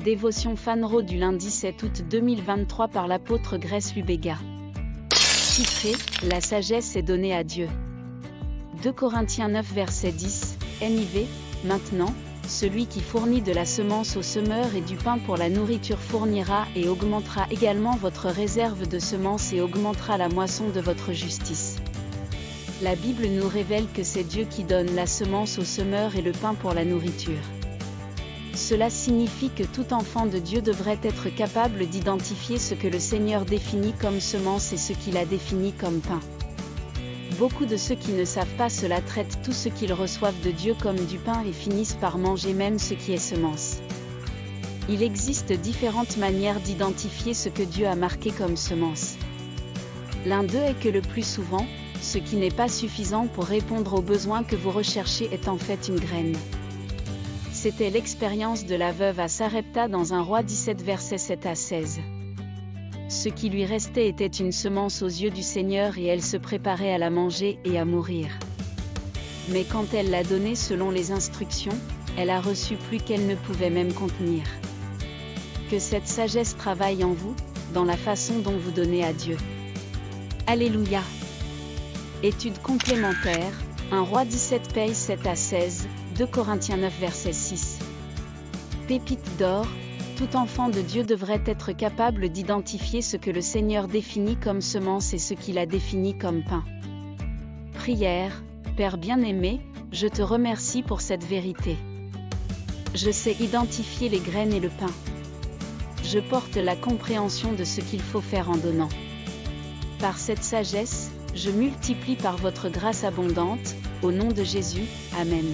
Dévotion Fanro du lundi 7 août 2023 par l'apôtre Grace Lubega. Titré « La sagesse est donnée à Dieu ». 2 Corinthiens 9 verset 10, NIV. Maintenant, celui qui fournit de la semence au semeur et du pain pour la nourriture fournira et augmentera également votre réserve de semences et augmentera la moisson de votre justice. La Bible nous révèle que c'est Dieu qui donne la semence au semeur et le pain pour la nourriture. Cela signifie que tout enfant de Dieu devrait être capable d'identifier ce que le Seigneur définit comme semence et ce qu'il a défini comme pain. Beaucoup de ceux qui ne savent pas cela traitent tout ce qu'ils reçoivent de Dieu comme du pain et finissent par manger même ce qui est semence. Il existe différentes manières d'identifier ce que Dieu a marqué comme semence. L'un d'eux est que le plus souvent, ce qui n'est pas suffisant pour répondre aux besoins que vous recherchez est en fait une graine. C'était l'expérience de la veuve à Sarepta dans 1 Roi 17 versets 7 à 16. Ce qui lui restait était une semence aux yeux du Seigneur et elle se préparait à la manger et à mourir. Mais quand elle l'a donnée selon les instructions, elle a reçu plus qu'elle ne pouvait même contenir. Que cette sagesse travaille en vous, dans la façon dont vous donnez à Dieu. Alléluia. Étude complémentaire, 1 Roi 17 paye 7 à 16, 2 Corinthiens 9 verset 6. Pépite d'or, tout enfant de Dieu devrait être capable d'identifier ce que le Seigneur définit comme semence et ce qu'il a défini comme pain. Prière, Père bien-aimé, je te remercie pour cette vérité. Je sais identifier les graines et le pain. Je porte la compréhension de ce qu'il faut faire en donnant. Par cette sagesse, je multiplie par votre grâce abondante, au nom de Jésus, Amen.